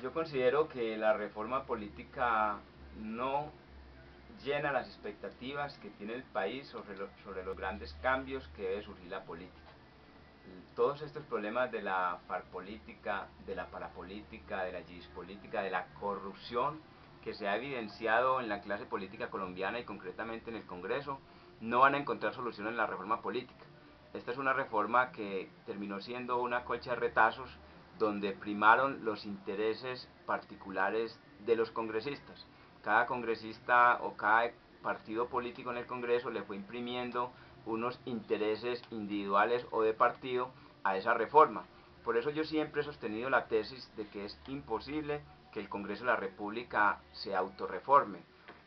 Yo considero que la reforma política no llena las expectativas que tiene el país sobre los grandes cambios que debe surgir la política. Todos estos problemas de la farpolítica, de la parapolítica, de la política, de la corrupción que se ha evidenciado en la clase política colombiana y concretamente en el Congreso, no van a encontrar solución en la reforma política. Esta es una reforma que terminó siendo una colcha de retazos donde primaron los intereses particulares de los congresistas. Cada congresista o cada partido político en el Congreso le fue imprimiendo unos intereses individuales o de partido a esa reforma. Por eso yo siempre he sostenido la tesis de que es imposible que el Congreso de la República se autorreforme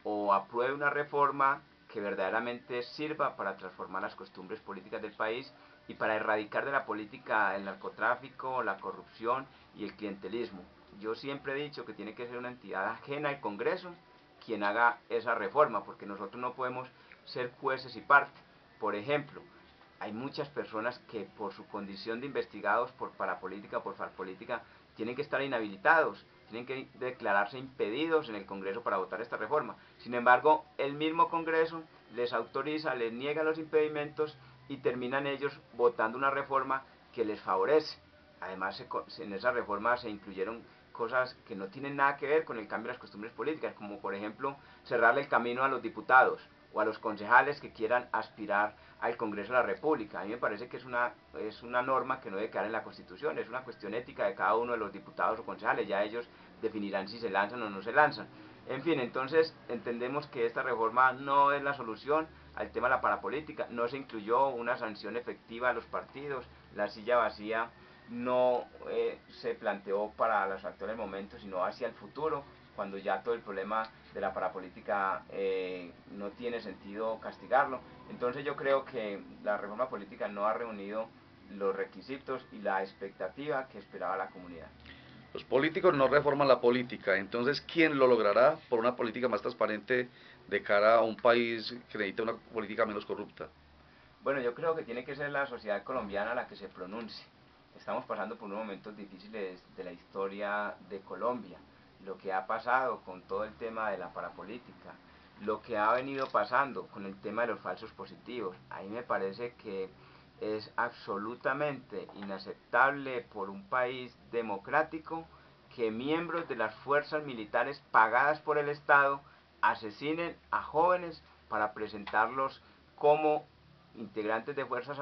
o apruebe una reforma que verdaderamente sirva para transformar las costumbres políticas del país y para erradicar de la política el narcotráfico, la corrupción y el clientelismo. Yo siempre he dicho que tiene que ser una entidad ajena al Congreso quien haga esa reforma, porque nosotros no podemos ser jueces y parte. Por ejemplo, hay muchas personas que por su condición de investigados por parapolítica, por farpolítica, tienen que estar inhabilitados, tienen que declararse impedidos en el Congreso para votar esta reforma. Sin embargo, el mismo Congreso les autoriza, les niega los impedimentos y terminan ellos votando una reforma que les favorece. Además, en esa reforma se incluyeron cosas que no tienen nada que ver con el cambio de las costumbres políticas, como por ejemplo cerrarle el camino a los diputados o a los concejales que quieran aspirar al Congreso de la República. A mí me parece que es una norma que no debe quedar en la Constitución, es una cuestión ética de cada uno de los diputados o concejales, ya ellos definirán si se lanzan o no se lanzan. En fin, entonces entendemos que esta reforma no es la solución al tema de la parapolítica, no se incluyó una sanción efectiva a los partidos, la silla vacía no se planteó para los actuales momentos, sino hacia el futuro, cuando ya todo el problema de la parapolítica no tiene sentido castigarlo. Entonces yo creo que la reforma política no ha reunido los requisitos y la expectativa que esperaba la comunidad. Los políticos no reforman la política, entonces ¿quién lo logrará por una política más transparente de cara a un país que necesita una política menos corrupta? Bueno, yo creo que tiene que ser la sociedad colombiana la que se pronuncie. Estamos pasando por unos momentos difíciles de la historia de Colombia. Lo que ha pasado con todo el tema de la parapolítica, lo que ha venido pasando con el tema de los falsos positivos. A mí me parece que es absolutamente inaceptable por un país democrático que miembros de las fuerzas militares pagadas por el Estado asesinen a jóvenes para presentarlos como integrantes de fuerzas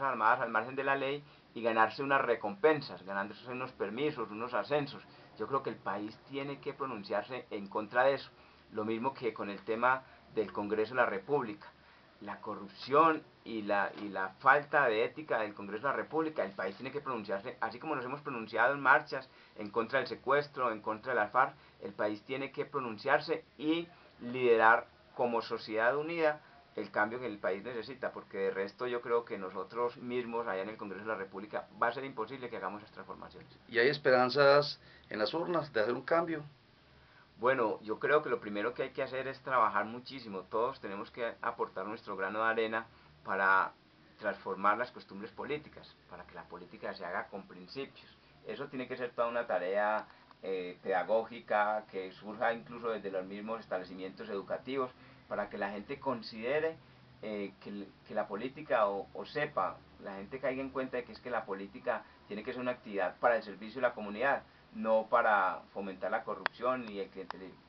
armadas al margen de la ley y ganarse unas recompensas, ganándose unos permisos, unos ascensos. Yo creo que el país tiene que pronunciarse en contra de eso. Lo mismo que con el tema del Congreso de la República. La corrupción y la falta de ética del Congreso de la República, el país tiene que pronunciarse, así como nos hemos pronunciado en marchas en contra del secuestro, en contra de la FARC, el país tiene que pronunciarse y liderar como sociedad unida el cambio que el país necesita, porque de resto yo creo que nosotros mismos allá en el Congreso de la República va a ser imposible que hagamos estas transformaciones. ¿Y hay esperanzas en las urnas de hacer un cambio? Bueno, yo creo que lo primero que hay que hacer es trabajar muchísimo. Todos tenemos que aportar nuestro grano de arena para transformar las costumbres políticas, para que la política se haga con principios. Eso tiene que ser toda una tarea pedagógica que surja incluso desde los mismos establecimientos educativos, para que la gente considere que la política o sepa, la gente caiga en cuenta de que es que la política tiene que ser una actividad para el servicio de la comunidad, no para fomentar la corrupción y el clientelismo.